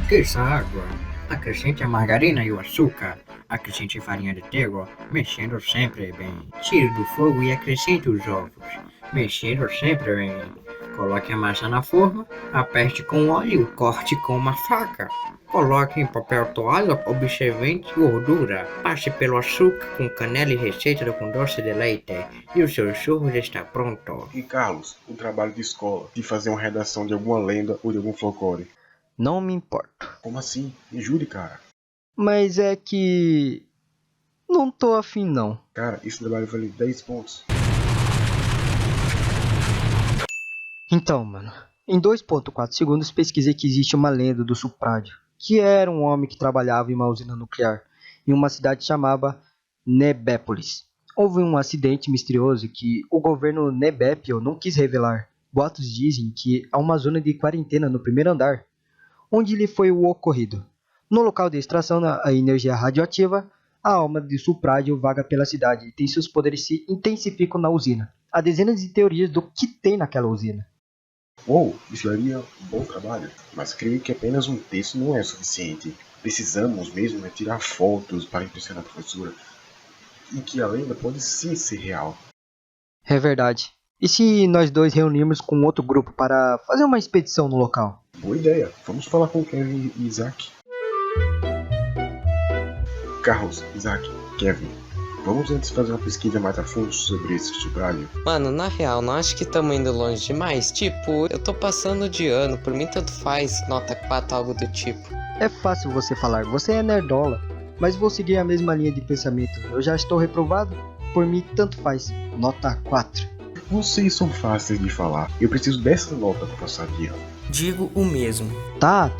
Aqueça a água. Acrescente a margarina e o açúcar. Acrescente farinha de trigo, mexendo sempre bem. Tire do fogo e acrescente os ovos, mexendo sempre bem. Coloque a massa na forma, aperte com óleo e corte com uma faca. Coloque em papel toalha observante gordura. Passe pelo açúcar com canela e receita com doce de leite. E o seu churro já está pronto. E Carlos, o trabalho de escola, de fazer uma redação de alguma lenda ou de algum folclore. Não me importo. Como assim? Me ajude, cara. Mas é que... não tô afim não. Cara, esse trabalho vale 10 pontos. Então, mano, em 2.4 segundos pesquisei que existe uma lenda do Suprádio, que era um homem que trabalhava em uma usina nuclear, em uma cidade chamada Nebépolis. Houve um acidente misterioso que o governo Nebépio não quis revelar. Boatos dizem que há uma zona de quarentena no primeiro andar, onde lhe foi o ocorrido. No local de extração da energia radioativa, a alma de Suprádio vaga pela cidade e tem seus poderes se intensificam na usina. Há dezenas de teorias do que tem naquela usina. Isso daria um bom trabalho, mas creio que apenas um texto não é suficiente. Precisamos mesmo tirar fotos para impressionar a professora, e que a lenda pode sim ser real. É verdade. E se nós dois reunirmos com outro grupo para fazer uma expedição no local? Boa ideia, vamos falar com Kevin e Isaac. Carlos, Isaac, Kevin, vamos antes fazer uma pesquisa mais a fundo sobre esse Suprádio? Mano, na real, não acho que estamos indo longe demais. Tipo, eu tô passando de ano, por mim tanto faz, nota 4, algo do tipo. É fácil você falar, você é nerdola, mas vou seguir a mesma linha de pensamento. Eu já estou reprovado, por mim tanto faz, nota 4. Vocês são fáceis de falar, eu preciso dessa nota para passar de ano. Digo o mesmo. Tá.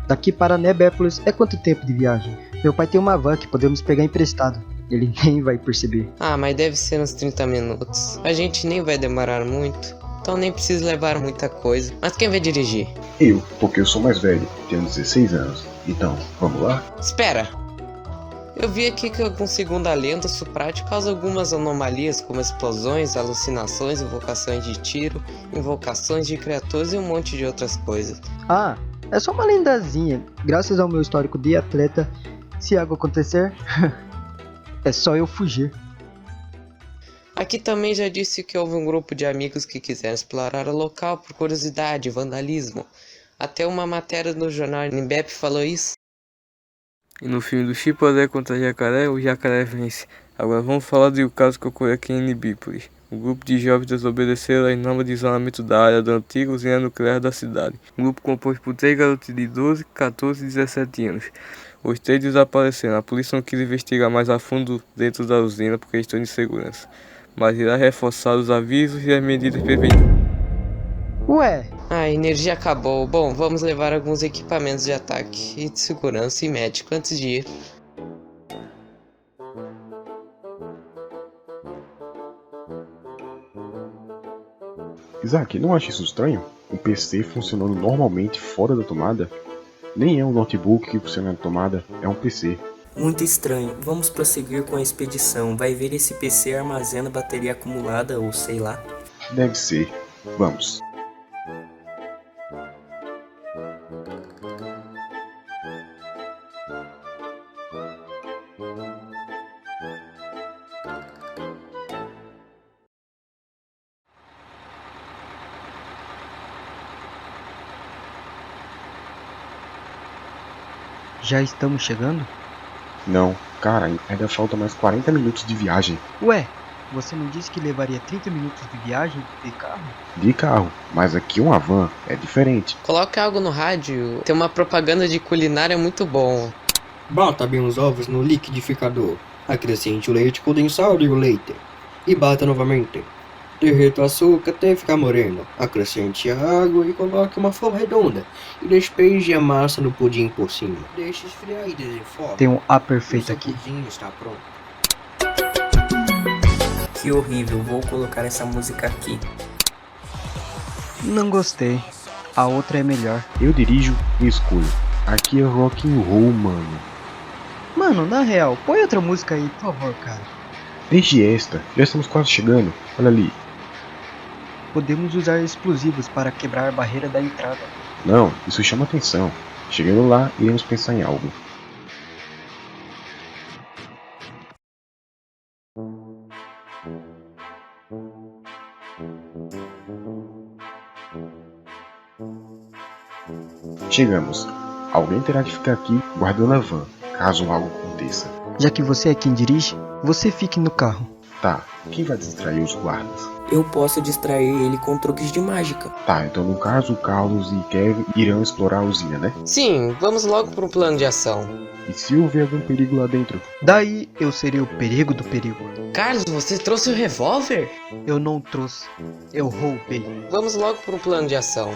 Daqui para Nebépolis é quanto tempo de viagem? Meu pai tem uma van que podemos pegar emprestado. Ele nem vai perceber. Ah, mas deve ser uns 30 minutos. A gente nem vai demorar muito, então nem precisa levar muita coisa. Mas quem vai dirigir? Eu, porque eu sou mais velho, tenho 16 anos. Então, vamos lá? Espera! Eu vi aqui que, segundo a lenda, o Suprádio causa algumas anomalias, como explosões, alucinações, invocações de tiro, invocações de criaturas e um monte de outras coisas. Ah, é só uma lendazinha. Graças ao meu histórico de atleta, se algo acontecer, é só eu fugir. Aqui também já disse que houve um grupo de amigos que quiseram explorar o local por curiosidade e vandalismo. Até uma matéria no jornal Nibep falou isso. E no filme do Chimpanzé contra Jacaré, o jacaré vence. Agora vamos falar do caso que ocorreu aqui em Nibípolis. Um grupo de jovens desobedeceram a norma de isolamento da área da antiga usina nuclear da cidade. Um grupo composto por 3 garotos de 12, 14 e 17 anos. Os 3 desapareceram. A polícia não quis investigar mais a fundo dentro da usina por questões de segurança, mas irá reforçar os avisos e as medidas preventivas. Ué, A energia acabou. Bom, vamos levar alguns equipamentos de ataque e de segurança e médico antes de ir. Isaac, não acha isso estranho? Um PC funcionando normalmente fora da tomada? Nem é um notebook que funciona na tomada, é um PC. Muito estranho. Vamos prosseguir com a expedição. Vai ver esse PC armazena bateria acumulada ou sei lá. Deve ser. Vamos. já estamos chegando? Não, cara, ainda falta mais 40 minutos de viagem. Ué, você não disse que levaria 30 minutos de viagem de carro? De carro, mas aqui uma van é diferente. Coloque algo no rádio. Tem uma propaganda de culinária muito bom. Bata bem os ovos no liquidificador. Acrescente o leite condensado e o leite. E bata novamente. Derreta o açúcar até ficar moreno. Acrescente a água e coloque uma forma redonda. E despeje a massa no pudim por cima. Deixe esfriar e desenforme. Tem um A perfeito aqui. O pudim está pronto. Que horrível, vou colocar essa música aqui. Não gostei. A outra é melhor. Eu dirijo e escolho. Aqui é rock and roll, mano. Mano, na real, põe outra música aí, por favor, cara. Deixe esta, já estamos quase chegando. Olha ali. Podemos usar explosivos para quebrar a barreira da entrada. Não, isso chama atenção. Chegando lá, iremos pensar em algo. Chegamos. Alguém terá que ficar aqui guardando a van, caso algo aconteça. Já que você é quem dirige, você fique no carro. Tá, quem vai distrair os guardas? Eu posso distrair ele com truques de mágica. Tá, então no caso, o Carlos e Kevin irão explorar a usina, né? Sim, vamos logo para um plano de ação. E se houver algum perigo lá dentro? Daí eu serei o perigo do perigo. Carlos, você trouxe o revólver? Eu não trouxe, eu roubei. Vamos logo para um plano de ação.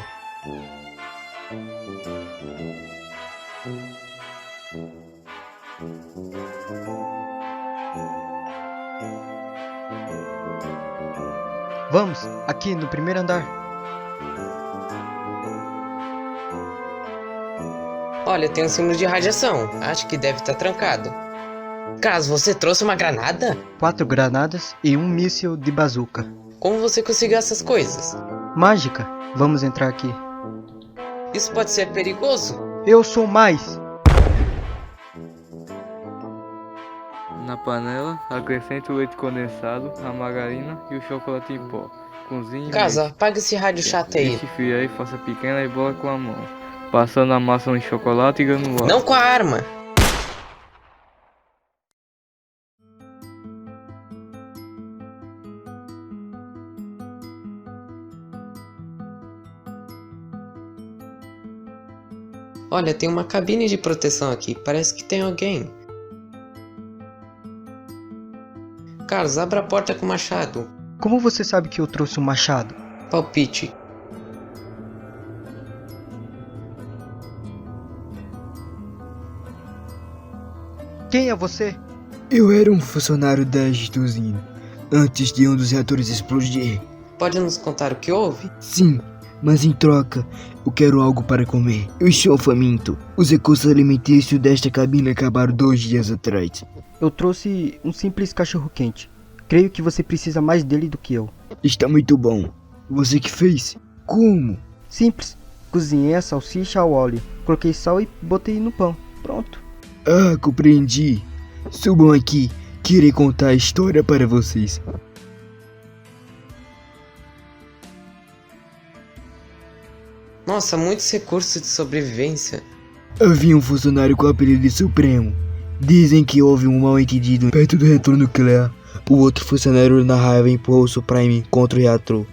Vamos, aqui no primeiro andar. Olha, tem um símbolo de radiação. Acho que deve estar trancado. Carlos, você trouxe uma granada? 4 granadas e um míssil de bazuca. Como você conseguiu essas coisas? Mágica, vamos entrar aqui. Isso pode ser perigoso? Eu sou mais. Na panela, acrescente o leite condensado, a margarina e o chocolate em pó. Cozinhe. Carlos, apaga esse rádio chato aí. Deixe friar e faça pequena e bola com a mão. Passando a massa no chocolate e granulado. Não com a arma. Olha, tem uma cabine de proteção aqui. Parece que tem alguém. Carlos, abra a porta com o machado. Como você sabe que eu trouxe um machado? Palpite. Quem é você? Eu era um funcionário da usina, antes de um dos reatores explodir. Pode nos contar o que houve? Sim, mas em troca, eu quero algo para comer. Eu estou faminto. Os recursos alimentícios desta cabine acabaram 2 dias atrás. Eu trouxe um simples cachorro-quente. Creio que você precisa mais dele do que eu. Está muito bom. Você que fez? Como? Simples. Cozinhei a salsicha ao óleo, coloquei sal e botei no pão. Pronto. Ah, compreendi. Subam aqui, que irei contar a história para vocês. Nossa, muitos recursos de sobrevivência. Havia um funcionário com o apelido de Supremo. Dizem que houve um mal-entendido perto do reator nuclear. O outro funcionário, na raiva, empurrou o Supreme contra o reator,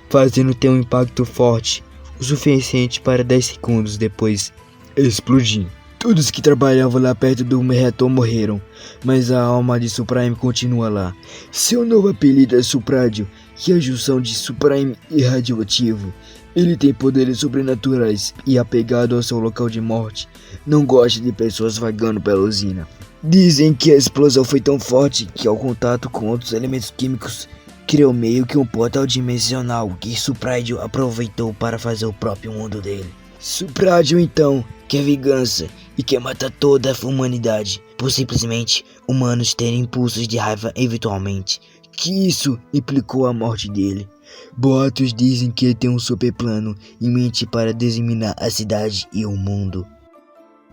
fazendo ter um impacto forte, o suficiente para 10 segundos depois explodir. Todos que trabalhavam lá perto do reator morreram, mas a alma de Supreme continua lá. Seu novo apelido é Suprádio, que é a junção de Supreme e radioativo. Ele tem poderes sobrenaturais e, apegado ao seu local de morte, não gosta de pessoas vagando pela usina. Dizem que a explosão foi tão forte que, ao contato com outros elementos químicos, criou meio que um portal dimensional que Suprádio aproveitou para fazer o próprio mundo dele. Suprádio, então, quer vingança e quer matar toda a humanidade, por simplesmente humanos terem impulsos de raiva eventualmente, que isso implicou a morte dele. Boatos dizem que ele tem um super plano em mente para diziminar a cidade e o mundo,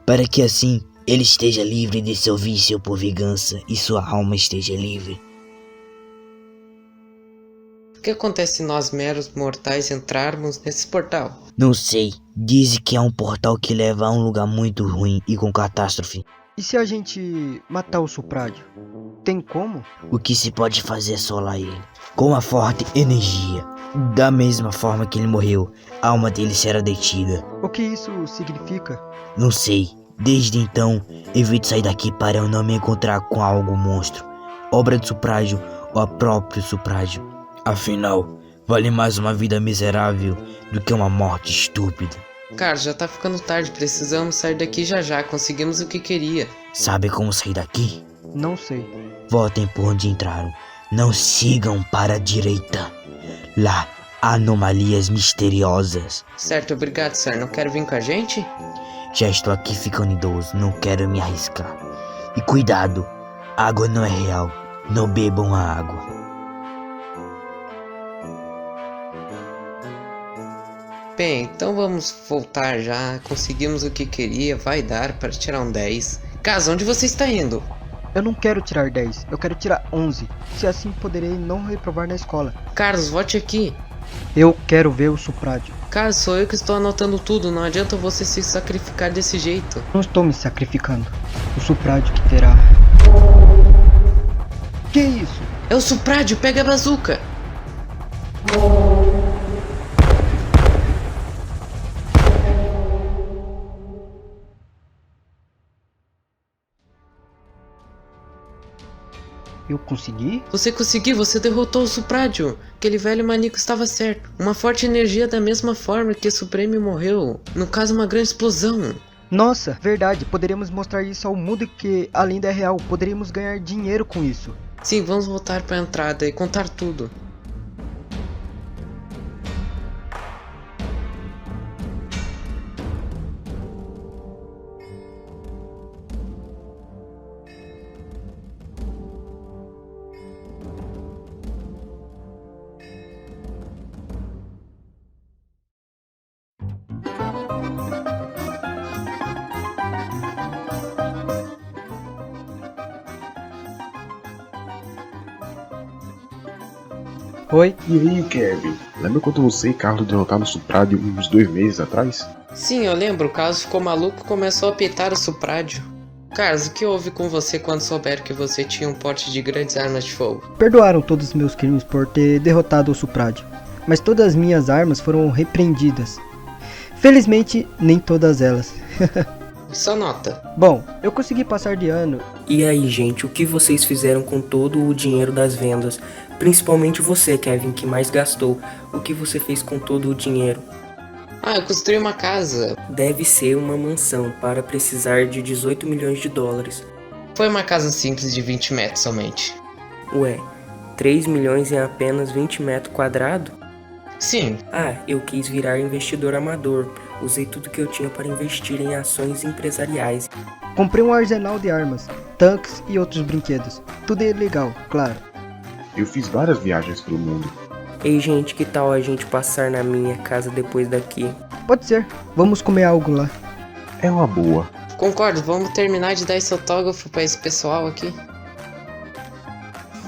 para que assim ele esteja livre de seu vício por vingança e sua alma esteja livre. O que acontece se nós meros mortais entrarmos nesse portal? Não sei, dizem que é um portal que leva a um lugar muito ruim e com catástrofe. E se a gente matar o Suprádio? Tem como? O que se pode fazer é solar ele, com uma forte energia. Da mesma forma que ele morreu, a alma dele será detida. O que isso significa? Não sei. Desde então, evito sair daqui para eu não me encontrar com algo monstro, obra de Suprádio ou a próprio Suprádio. Afinal, vale mais uma vida miserável do que uma morte estúpida. Cara, já tá ficando tarde, precisamos sair daqui já, conseguimos o que queria. Sabe como sair daqui? Não sei. Voltem por onde entraram. Não sigam para a direita. Lá há anomalias misteriosas. Certo, obrigado, sir. Não quer vir com a gente? Já estou aqui ficando idoso, não quero me arriscar. E cuidado, água não é real, não bebam a água. Bem, então vamos voltar já. Conseguimos o que queria, vai dar para tirar um 10. Casa, onde você está indo? Eu não quero tirar 10, eu quero tirar 11. Se assim poderei não reprovar na escola. Carlos, volte aqui. Eu quero ver o Suprádio. Carlos, sou eu que estou anotando tudo. Não adianta você se sacrificar desse jeito. Não estou me sacrificando. O Suprádio que terá. Que isso? É o Suprádio, pega a bazuca. Eu consegui? Você conseguiu, você derrotou o Suprádio. Aquele velho maníaco estava certo. Uma forte energia da mesma forma que o Supreme morreu. No caso, uma grande explosão. Nossa, verdade. Poderíamos mostrar isso ao mundo que a lenda é real. Poderíamos ganhar dinheiro com isso. Sim, vamos voltar para a entrada e contar tudo. Oi? E aí, Kevin? Lembra quando você e Carlos derrotaram o Suprádio uns 2 meses atrás? Sim, eu lembro. O Carlos ficou maluco e começou a peitar o Suprádio. Carlos, o que houve com você quando souberam que você tinha um porte de grandes armas de fogo? Perdoaram todos os meus crimes por ter derrotado o Suprádio. Mas todas as minhas armas foram repreendidas. Felizmente, nem todas elas. Só nota. Bom, eu consegui passar de ano. E aí, gente, o que vocês fizeram com todo o dinheiro das vendas? Principalmente você, Kevin, que mais gastou. O que você fez com todo o dinheiro? Ah, eu construí uma casa. Deve ser uma mansão para precisar de 18 milhões de dólares. Foi uma casa simples de 20 metros somente. Ué, 3 milhões em apenas 20 metros quadrados? Sim, Ah, eu quis virar investidor amador. Usei tudo que eu tinha para investir em ações empresariais. Comprei um arsenal de armas, tanques e outros brinquedos. Tudo é legal, claro. Eu fiz várias viagens pelo mundo. Ei, gente, que tal a gente passar na minha casa depois daqui? Pode ser, vamos comer algo lá. É uma boa. concordo. Vamos terminar de dar esse autógrafo pra esse pessoal aqui.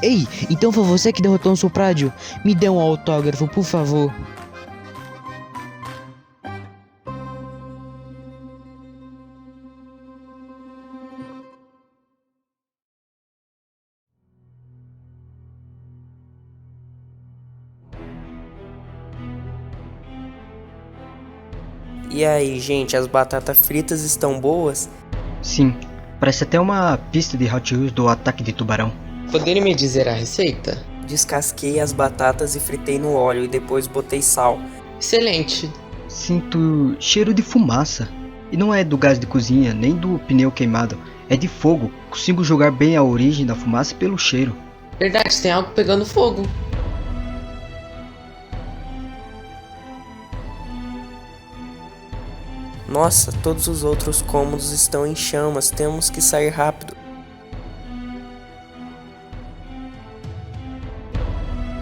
Ei, então foi você que derrotou o Suprádio? Me dê um autógrafo, por favor. E aí, gente, as batatas fritas estão boas? Sim, parece até uma pista de Hot Wheels do Ataque de Tubarão. Poderia me dizer a receita? Descasquei as batatas e fritei no óleo e depois botei sal. Excelente. Sinto cheiro de fumaça. E não é do gás de cozinha, nem do pneu queimado. É de fogo. Consigo jogar bem a origem da fumaça pelo cheiro. Verdade, tem algo pegando fogo. Nossa, todos os outros cômodos estão em chamas, temos que sair rápido.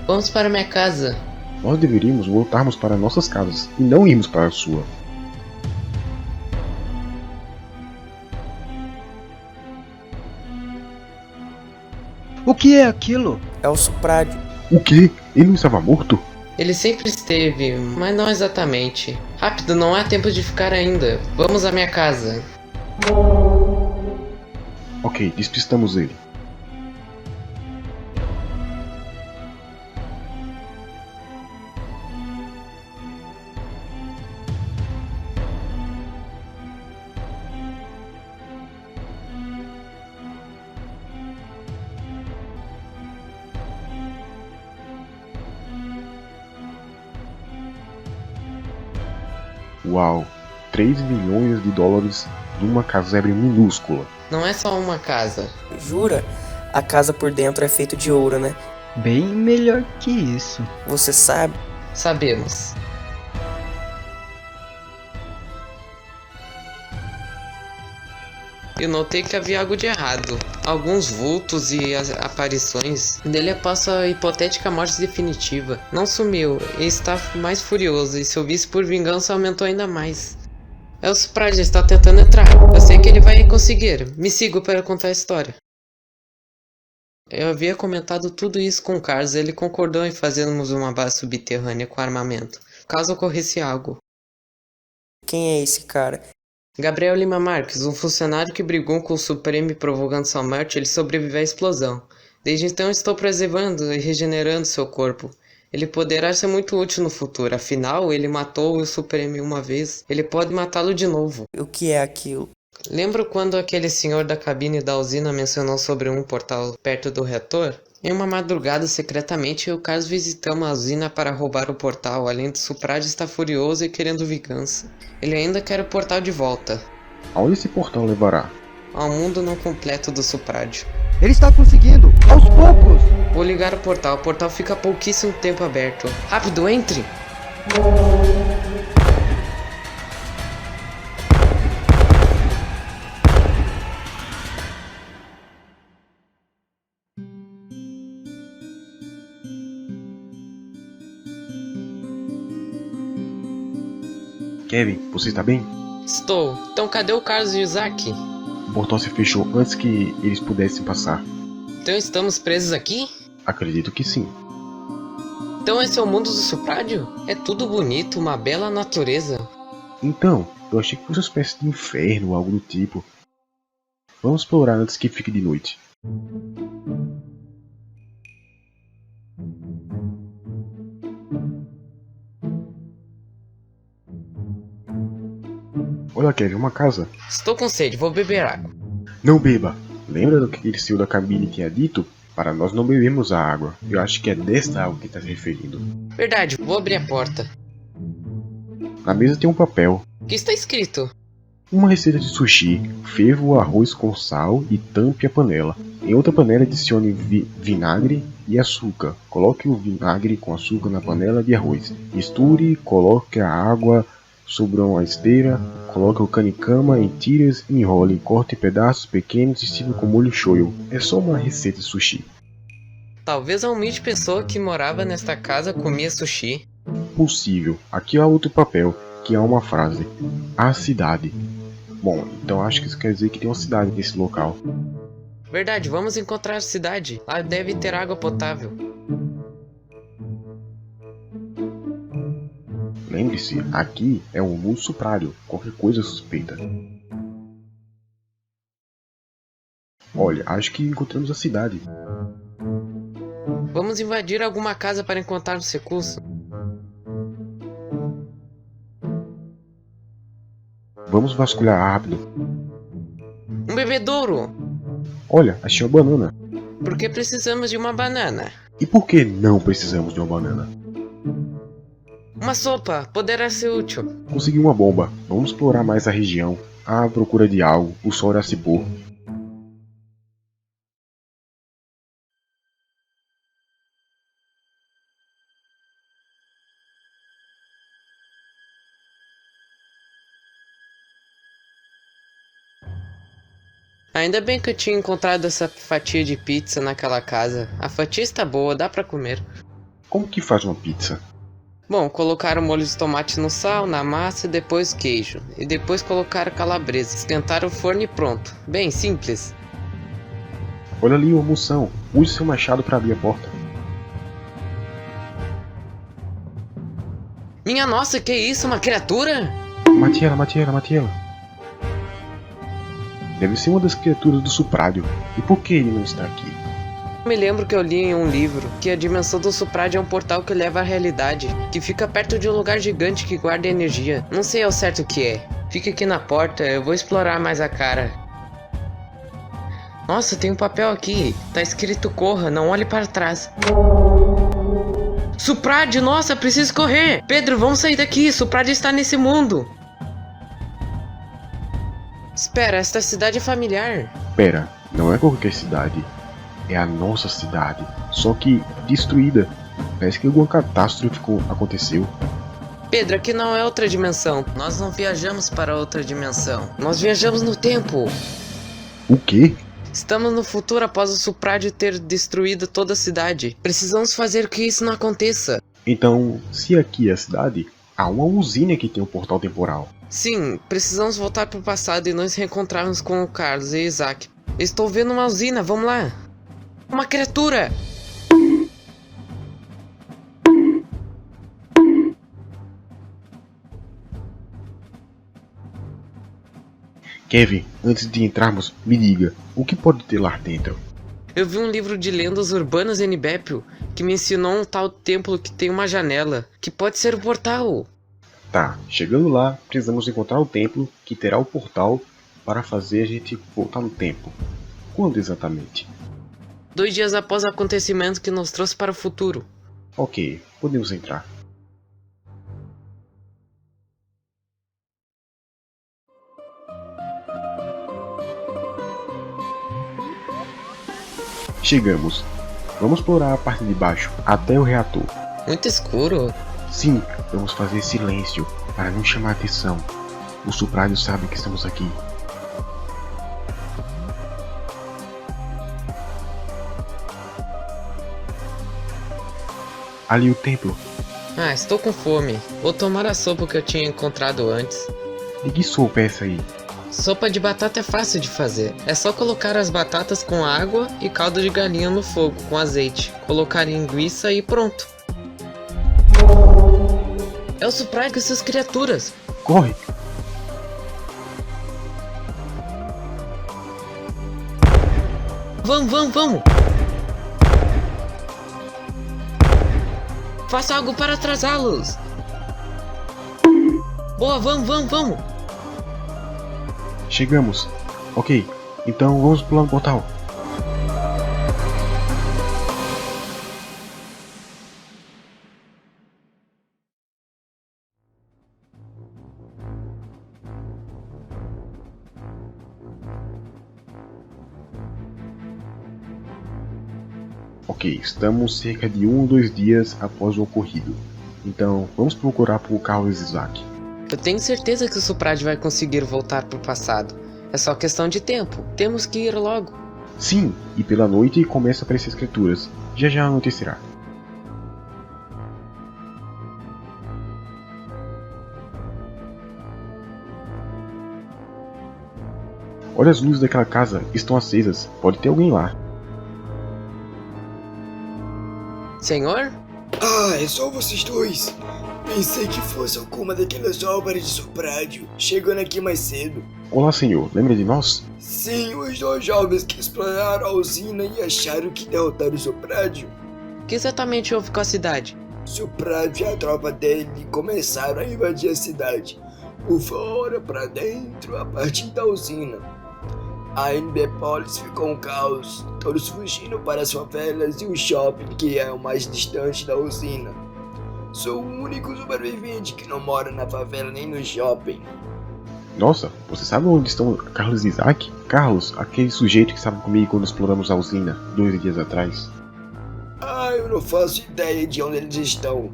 Vamos para minha casa. Nós deveríamos voltarmos para nossas casas e não irmos para a sua. O que é aquilo? É o Suprádio. O quê? Ele não estava morto? Ele sempre esteve, mas não exatamente. Rápido, não há tempo de ficar ainda. Vamos à minha casa. Ok, despistamos ele. Uau, 3 milhões de dólares numa casebre minúscula. Não é só uma casa. Jura? A casa por dentro é feita de ouro, né? Bem melhor que isso. Você sabe? Sabemos. Eu notei que havia algo de errado. Alguns vultos e aparições dele após a hipotética morte definitiva. Não sumiu, e está mais furioso, e seu vício por vingança aumentou ainda mais. O Suprade está tentando entrar. Eu sei que ele vai conseguir. Me siga para contar a história. Eu havia comentado tudo isso com Carlos e ele concordou em fazermos uma base subterrânea com armamento, caso ocorresse algo. Quem é esse cara? Gabriel Lima Marques, um funcionário que brigou com o Supremo e provocando sua morte, ele sobreviveu à explosão. Desde então estou preservando e regenerando seu corpo. Ele poderá ser muito útil no futuro, afinal ele matou o Supremo uma vez, ele pode matá-lo de novo. O que é aquilo? Lembra quando aquele senhor da cabine da usina mencionou sobre um portal perto do reator? Em uma madrugada, secretamente, o Carlos visitamos a usina para roubar o portal, além do Suprade estar furioso e querendo vingança. Ele ainda quer o portal de volta. Aonde esse portal levará? Ao mundo não completo do Suprade. Ele está conseguindo, aos poucos! Vou ligar o portal fica há pouquíssimo tempo aberto. Rápido, entre! Kevin, você está bem? Estou. Então cadê o Carlos e o Isaac? O portal se fechou antes que eles pudessem passar. Então estamos presos aqui? Acredito que sim. Então esse é o mundo do Suprádio? É tudo bonito, uma bela natureza. Então, eu achei que fosse uma espécie de inferno ou algo do tipo. Vamos explorar antes que fique de noite. Olha, Kevin, uma casa. Estou com sede, vou beber água. Não beba. Lembra do que aquele senhor da cabine tinha dito? Para nós não bebermos a água. Eu acho que é desta água que está se referindo. Verdade, vou abrir a porta. Na mesa tem um papel. O que está escrito? Uma receita de sushi. Ferva o arroz com sal e tampe a panela. Em outra panela adicione vinagre e açúcar. Coloque o vinagre com açúcar na panela de arroz. Misture, coloque a água sobre uma esteira, coloque o canicama em tiras e enrole, corte em pedaços pequenos e sirva com molho shoyu. É só uma receita de sushi. Talvez a humilde pessoa que morava nesta casa comia sushi. Possível. Aqui há outro papel, que é uma frase. A cidade. Bom, então acho que isso quer dizer que tem uma cidade nesse local. Verdade, vamos encontrar a cidade. Lá deve ter água potável. Lembre-se, aqui é um mundo suprário, qualquer coisa suspeita. Olha, acho que encontramos a cidade. Vamos invadir alguma casa para encontrar os recursos. Vamos vasculhar rápido. Um bebedouro! Olha, achei uma banana. Por que precisamos de uma banana? E por que não precisamos de uma banana? Uma sopa, poderá ser útil. Consegui uma bomba. Vamos explorar mais a região. À procura de algo. O sol irá se pôr. Ainda bem que eu tinha encontrado essa fatia de pizza naquela casa. A fatia está boa, dá pra comer. Como que faz uma pizza? Bom, colocar o molho de tomate no sal, na massa e depois queijo. E depois colocar a calabresa, esquentar o forno e pronto. Bem simples. Olha ali uma moção. Use seu machado para abrir a porta. Minha nossa, que isso? Uma criatura? Mate ela, mate ela, mate ela. Deve ser uma das criaturas do Suprádio. E por que ele não está aqui? Me lembro que eu li em um livro que a dimensão do Suprádio é um portal que leva à realidade, que fica perto de um lugar gigante que guarda energia. Não sei ao certo o que é. Fica aqui na porta, eu vou explorar mais a cara. Nossa, tem um papel aqui. Tá escrito corra, não olhe para trás. Suprádio, nossa, preciso correr. Pedro, vamos sair daqui, Suprádio está nesse mundo. Espera, esta cidade é familiar. Pera, não é qualquer cidade. É a nossa cidade, só que destruída. Parece que alguma catástrofe aconteceu. Pedro, aqui não é outra dimensão. Nós não viajamos para outra dimensão. Nós viajamos no tempo. O quê? Estamos no futuro após o Suprádio ter destruído toda a cidade. Precisamos fazer que isso não aconteça. Então, se aqui é a cidade, há uma usina que tem um portal temporal. Sim, precisamos voltar para o passado e nos reencontrarmos com o Carlos e Isaac. Estou vendo uma usina, vamos lá. Uma criatura! Kevin, antes de entrarmos, me diga, o que pode ter lá dentro? Eu vi um livro de lendas urbanas em Nibépio que me ensinou um tal templo que tem uma janela, que pode ser o portal. Tá, chegando lá, precisamos encontrar o templo que terá o portal para fazer a gente voltar no tempo. Quando exatamente? 2 dias após o acontecimento que nos trouxe para o futuro. Ok, podemos entrar. Chegamos. Vamos explorar a parte de baixo, até o reator. Muito escuro. Sim, vamos fazer silêncio, para não chamar atenção. O Suprádio sabe que estamos aqui. Ali o templo. Ah, estou com fome. Vou tomar a sopa que eu tinha encontrado antes. De que sopa é essa aí? Sopa de batata é fácil de fazer. É só colocar as batatas com água e caldo de galinha no fogo com azeite. Colocar linguiça e pronto. É o Suprádio com essas criaturas. Corre! Vamos! Faça algo para atrasá-los. Boa, vamos! Chegamos. Ok, então vamos pular no portal. Ok, estamos cerca de 1 ou 2 dias após o ocorrido. Então, vamos procurar por Carlos e Isaac. Eu tenho certeza que o Suprádio vai conseguir voltar pro passado. É só questão de tempo. Temos que ir logo. Sim, e pela noite começa a aparecer as criaturas. Já anoitecerá. Olha, as luzes daquela casa estão acesas. Pode ter alguém lá. Senhor? Ah, é só vocês dois. Pensei que fosse alguma daquelas obras de Suprádio, chegando aqui mais cedo. Olá, senhor. Lembra de nós? Sim, os 2 jovens que exploraram a usina e acharam que derrotaram o Suprádio. O que exatamente houve com a cidade? Suprádio e a tropa dele começaram a invadir a cidade, por fora para dentro, a partir da usina. A Nbpolis ficou um caos, todos fugindo para as favelas e o shopping, que é o mais distante da usina. Sou o único sobrevivente que não mora na favela nem no shopping. Nossa, você sabe onde estão Carlos e Isaac? Carlos, aquele sujeito que estava comigo quando exploramos a usina 2 dias atrás. Ah, eu não faço ideia de onde eles estão.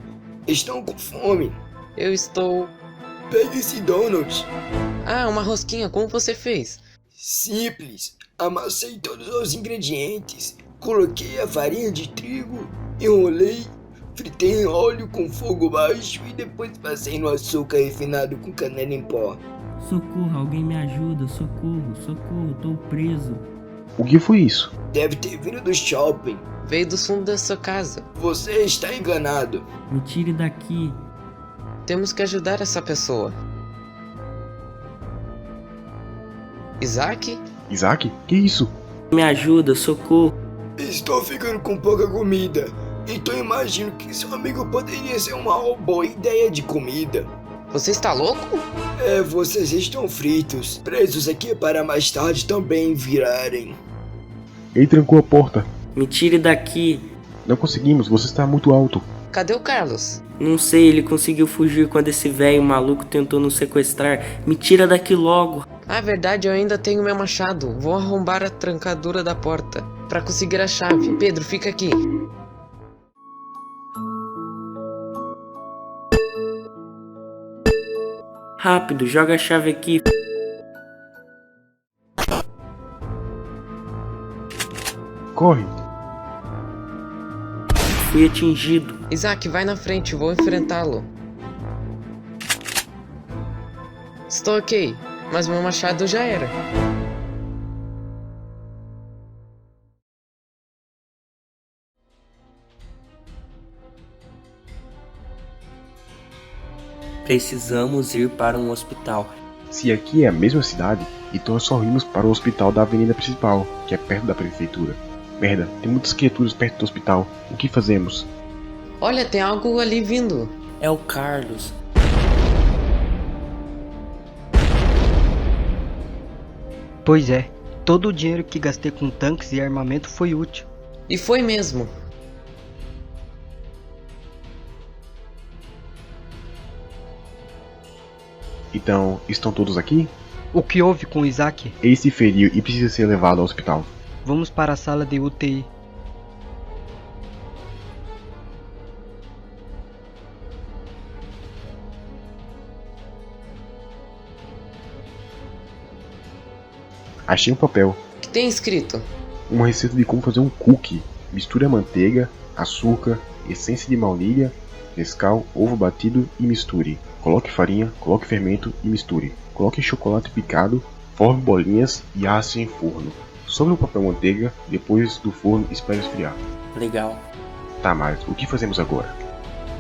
Estão com fome. Eu estou... Pegue esse donut. Ah, uma rosquinha, como você fez? Simples. Amassei todos os ingredientes. Coloquei a farinha de trigo, enrolei, fritei em óleo com fogo baixo e depois passei no açúcar refinado com canela em pó. Socorro, alguém me ajuda, socorro, tô preso. O que foi isso? Deve ter vindo do shopping. Veio do fundo da sua casa. Você está enganado. Me tire daqui. Temos que ajudar essa pessoa. Isaac? Isaac? Que isso? Me ajuda, socorro. Estou ficando com pouca comida, então imagino que seu amigo poderia ser uma boa ideia de comida. Você está louco? É, vocês estão fritos, presos aqui para mais tarde também virarem. Ele trancou a porta. Me tire daqui. Não conseguimos, você está muito alto. Cadê o Carlos? Não sei, ele conseguiu fugir quando esse velho maluco tentou nos sequestrar. Me tira daqui logo. Ah, verdade, eu ainda tenho meu machado. Vou arrombar a trancadura da porta para conseguir a chave. Pedro, fica aqui. Rápido, joga a chave aqui. corre! Fui atingido. Isaac, vai na frente, vou enfrentá-lo. Estou ok, mas meu machado já era. Precisamos ir para um hospital. Se aqui é a mesma cidade, então nós só irmos para o hospital da avenida principal, que é perto da prefeitura. Merda, tem muitas criaturas perto do hospital. O que fazemos? Olha, tem algo ali vindo. É o Carlos. Pois é, todo o dinheiro que gastei com tanques e armamento foi útil. E foi mesmo. Então, estão todos aqui? O que houve com o Isaac? Ele se feriu e precisa ser levado ao hospital. Vamos para a sala de UTI. Achei um papel. O que tem escrito? Uma receita de como fazer um cookie. Misture a manteiga, açúcar, essência de baunilha, Nescau, ovo batido e misture. Coloque farinha, coloque fermento e misture. Coloque chocolate picado, forme bolinhas e asse em forno. Sobre o papel manteiga, depois do forno espere esfriar. Legal. Tá, mas o que fazemos agora?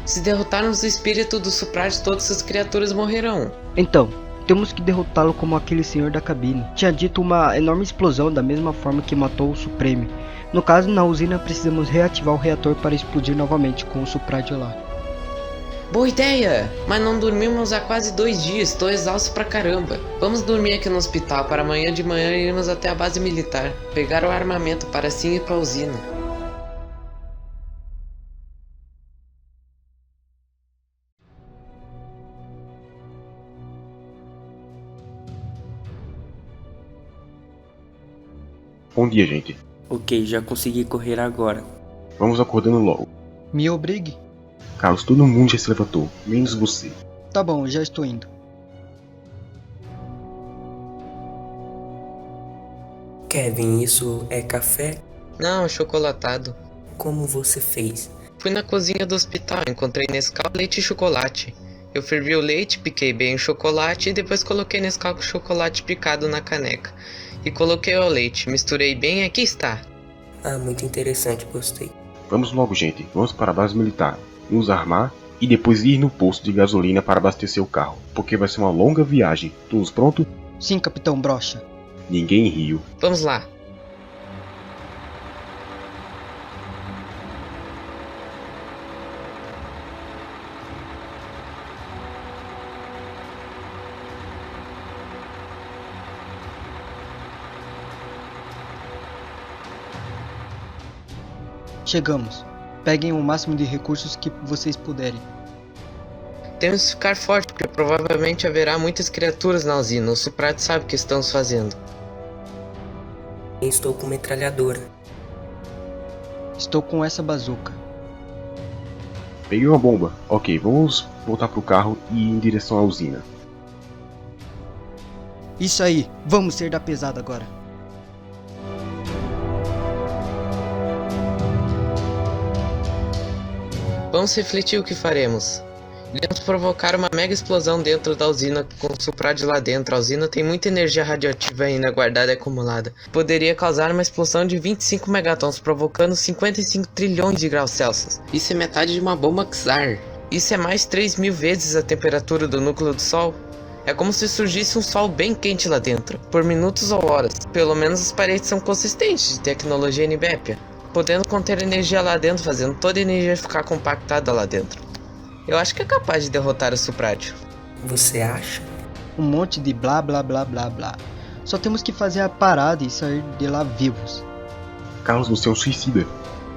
Se derrotarmos o espírito do Suprade, todas as criaturas morrerão. Então, temos que derrotá-lo como aquele senhor da cabine. Tinha dito uma enorme explosão da mesma forma que matou o Supreme. No caso, na usina precisamos reativar o reator para explodir novamente com o Suprade lá. Boa ideia! Mas não dormimos há quase 2 dias, estou exausto pra caramba. Vamos dormir aqui no hospital para amanhã de manhã irmos até a base militar. Pegar o armamento para assim ir pra usina. Bom dia, gente. Ok, já consegui correr agora. Vamos acordando logo. Me obrigue. Carlos, todo mundo já se levantou, menos você. Tá bom, já estou indo. Kevin, isso é café? Não, chocolatado. Como você fez? Fui na cozinha do hospital, encontrei Nescau, leite e chocolate. Eu fervi o leite, piquei bem o chocolate e depois coloquei Nescau com chocolate picado na caneca. E coloquei o leite, misturei bem e aqui está. Ah, muito interessante, gostei. Vamos logo, gente. Vamos para a base militar, nos armar e depois ir no posto de gasolina para abastecer o carro, porque vai ser uma longa viagem. Todos prontos? Sim, Capitão Brocha. Ninguém riu. Vamos lá. Chegamos. Peguem o máximo de recursos que vocês puderem. Temos que ficar forte, porque provavelmente haverá muitas criaturas na usina. O Suprade sabe o que estamos fazendo. Estou com metralhadora. Estou com essa bazuca. Peguei uma bomba. Ok, vamos voltar pro carro e ir em direção à usina. Isso aí, vamos ser da pesada agora. Vamos refletir o que faremos. Iremos provocar uma mega explosão dentro da usina com o Suprade lá dentro. A usina tem muita energia radioativa ainda guardada e acumulada. Poderia causar uma explosão de 25 megatons, provocando 55 trilhões de graus Celsius. Isso é metade de uma bomba Xar. Isso é mais 3.000 vezes a temperatura do núcleo do Sol. É como se surgisse um sol bem quente lá dentro, por minutos ou horas. Pelo menos as paredes são consistentes de tecnologia NBEP, podendo conter energia lá dentro, fazendo toda a energia ficar compactada lá dentro. Eu acho que é capaz de derrotar o Suprade. Você acha? Um monte de blá blá blá blá blá. Só temos que fazer a parada e sair de lá vivos. Carlos, você é um suicida.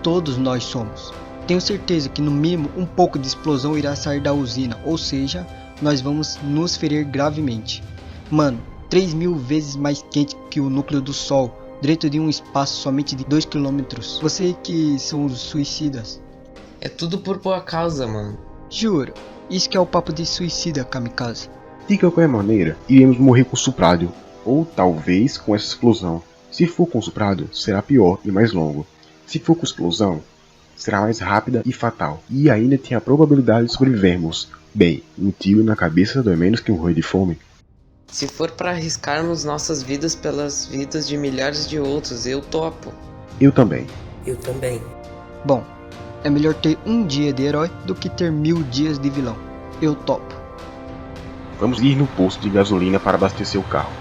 Todos nós somos. Tenho certeza que no mínimo um pouco de explosão irá sair da usina, ou seja, nós vamos nos ferir gravemente. Mano, 3.000 vezes mais quente que o núcleo do Sol, dentro de um espaço somente de 2 km. Você que são os suicidas. É tudo por boa causa, mano. Juro, isso que é o papo de suicida, kamikaze. De qualquer maneira, iremos morrer com o Suprade, ou talvez com essa explosão. Se for com soprado, será pior e mais longo. Se for com explosão, será mais rápida e fatal. E ainda tem a probabilidade de sobrevivermos. Bem, um tiro na cabeça dói menos que um roi de fome. Se for para arriscarmos nossas vidas pelas vidas de milhares de outros, eu topo. Eu também. Eu também. Bom, é melhor ter um dia de herói do que ter 1000 dias de vilão. Eu topo. Vamos ir no posto de gasolina para abastecer o carro.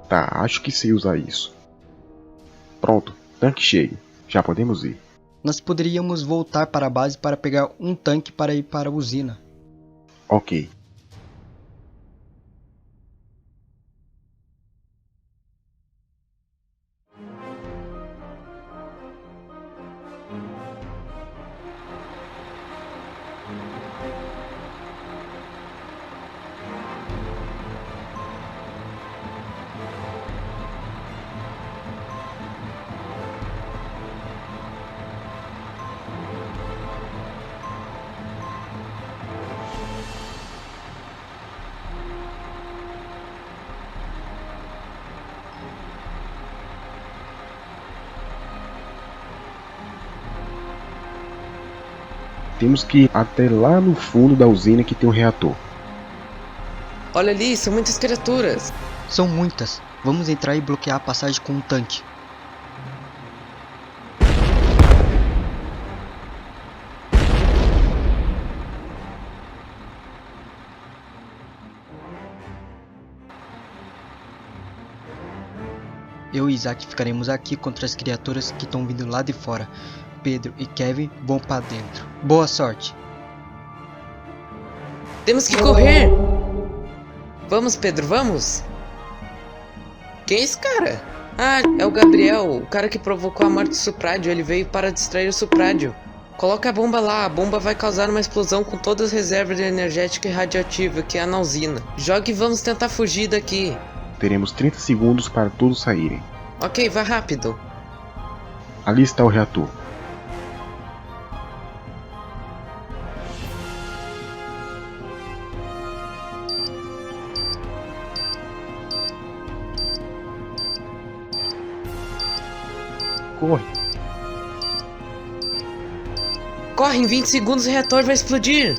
Tá, acho que sei usar isso. Pronto, tanque cheio. Já podemos ir. Nós poderíamos voltar para a base para pegar um tanque para ir para a usina. Ok. Temos que ir até lá no fundo da usina que tem um reator. Olha ali, são muitas criaturas. São muitas. Vamos entrar e bloquear a passagem com um tanque. Eu e Isaac ficaremos aqui contra as criaturas que estão vindo lá de fora. Pedro e Kevin vão para dentro. Boa sorte! Temos que correr! Vamos, Pedro, vamos! Quem é esse cara? Ah, é o Gabriel, o cara que provocou a morte do Suprádio. Ele veio para distrair o Suprádio. Coloca a bomba lá, a bomba vai causar uma explosão com todas as reservas de energética e radioativa que há na usina. Jogue e vamos tentar fugir daqui. Teremos 30 segundos para todos saírem. Ok, vá rápido. Ali está o reator. Corre. Corre, em 20 segundos o reator vai explodir.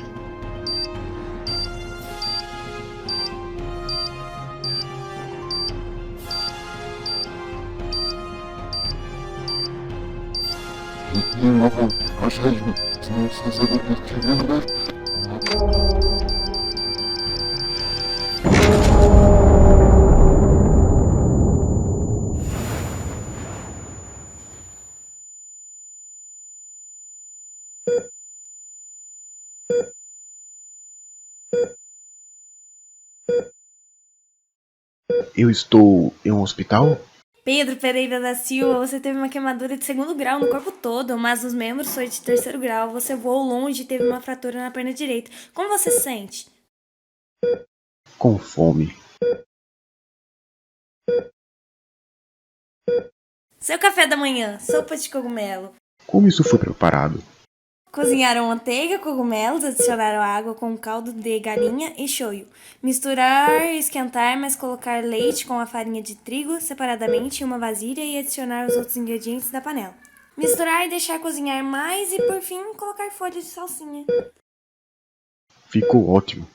Eu estou em um hospital? Pedro Pereira da Silva, você teve uma queimadura de 2º grau no corpo todo, mas nos membros foi de 3º grau. Você voou longe e teve uma fratura na perna direita. Como você se sente? Com fome. Seu café da manhã, sopa de cogumelo. Como isso foi preparado? Cozinharam manteiga, cogumelos, adicionaram água com caldo de galinha e shoyu. Misturar e esquentar, mas colocar leite com a farinha de trigo separadamente em uma vasilha e adicionar os outros ingredientes da panela. Misturar e deixar cozinhar mais e, por fim, colocar folhas de salsinha. Ficou ótimo.